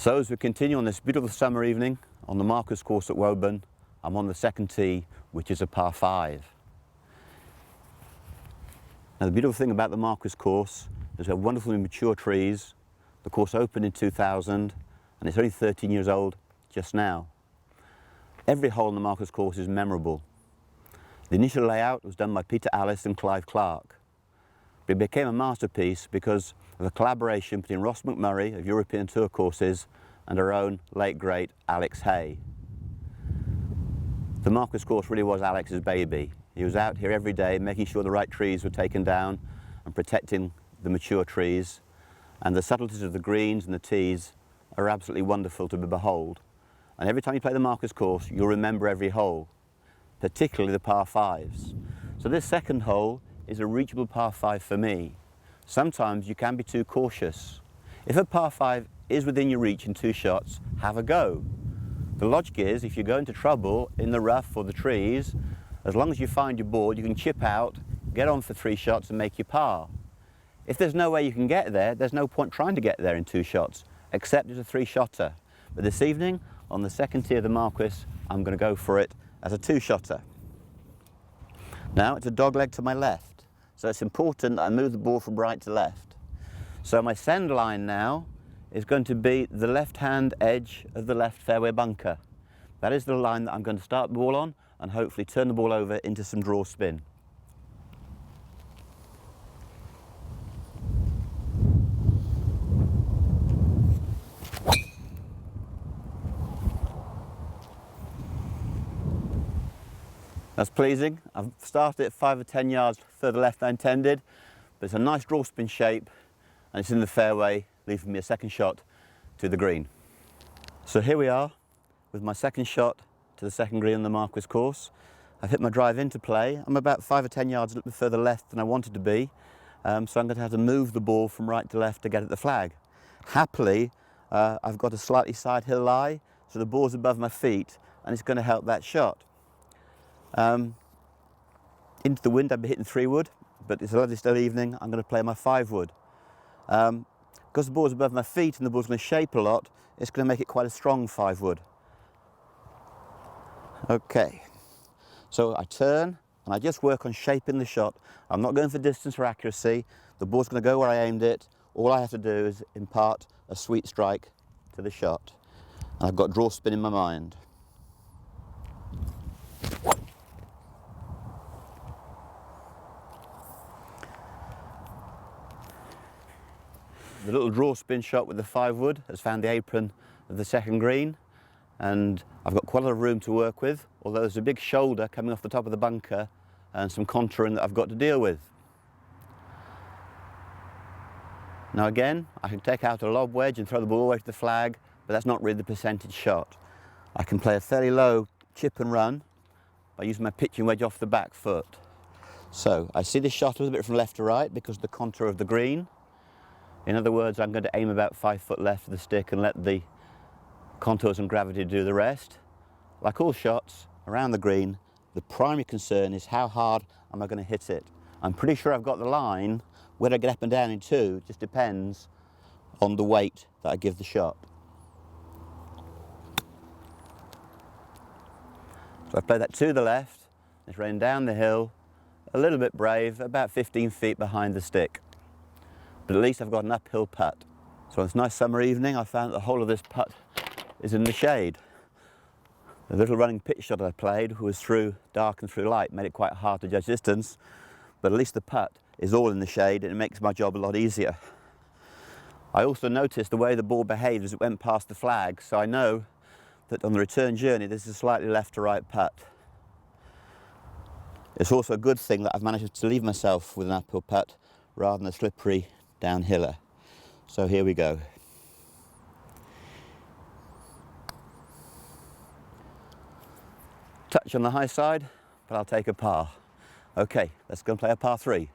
So as we continue on this beautiful summer evening on the Marcus course at Woburn, I'm on the second tee, which is a par 5. Now the beautiful thing about the Marcus course is we have wonderfully mature trees. The course opened in 2000 and it's only 13 years old just now. Every hole in the Marcus course is memorable. The initial layout was done by Peter Allis and Clive Clark. But it became a masterpiece because of a collaboration between Ross McMurray of European Tour courses and our own late great Alex Hay. The Marcus course really was Alex's baby. He was out here every day making sure the right trees were taken down and protecting the mature trees, and the subtleties of the greens and the tees are absolutely wonderful to behold. And every time you play the Marcus course you'll remember every hole, particularly the par 5s. So this second hole is a reachable par 5 for me. Sometimes you can be too cautious. If a par 5 is within your reach in 2 shots, have a go. The logic is if you go into trouble in the rough or the trees, as long as you find your board, you can chip out, get on for 3 shots and make your par. If there's no way you can get there, there's no point trying to get there in 2 shots, except as a 3-shotter. But this evening, on the second tee of the Marcus, I'm going to go for it as a 2-shotter. Now it's a dogleg to my left. So it's important that I move the ball from right to left. So my send line now is going to be the left-hand edge of the left fairway bunker. That is the line that I'm going to start the ball on and hopefully turn the ball over into some draw spin. That's pleasing. I've started at 5 or 10 yards further left than I intended, but it's a nice draw spin shape and it's in the fairway, leaving me a second shot to the green. So here we are with my second shot to the second green on the Marcus course. I've hit my drive into play. I'm about 5 or 10 yards a little bit further left than I wanted to be, so I'm going to have to move the ball from right to left to get at the flag. Happily, I've got a slightly side hill lie, so the ball's above my feet and it's going to help that shot. Into the wind I'd be hitting 3-wood, but it's a lovely still evening, I'm going to play my 5-wood. Because the ball's above my feet and the ball's going to shape a lot, it's going to make it quite a strong 5-wood. Okay, so I turn and I just work on shaping the shot. I'm not going for distance or accuracy. The ball's going to go where I aimed it. All I have to do is impart a sweet strike to the shot. And I've got draw spin in my mind. The little draw spin shot with the 5-wood has found the apron of the second green, and I've got quite a lot of room to work with, although there's a big shoulder coming off the top of the bunker and some contouring that I've got to deal with. Now again, I can take out a lob wedge and throw the ball all the way to the flag, but that's not really the percentage shot. I can play a fairly low chip and run by using my pitching wedge off the back foot. So I see the shot a little bit from left to right because of the contour of the green. In other words, I'm going to aim about 5 foot left of the stick and let the contours and gravity do the rest. Like all shots around the green, the primary concern is how hard am I going to hit it. I'm pretty sure I've got the line. Whether I get up and down in 2 just depends on the weight that I give the shot. So I play that to the left, it's raining down the hill, a little bit brave, about 15 feet behind the stick. But at least I've got an uphill putt. So on this nice summer evening, I found that the whole of this putt is in the shade. The little running pitch shot I played was through dark and through light, made it quite hard to judge distance, but at least the putt is all in the shade and it makes my job a lot easier. I also noticed the way the ball behaved as it went past the flag, so I know that on the return journey this is a slightly left to right putt. It's also a good thing that I've managed to leave myself with an uphill putt rather than a slippery downhiller. So here we go. Touch on the high side, but I'll take a par. Okay, let's go and play a par 3.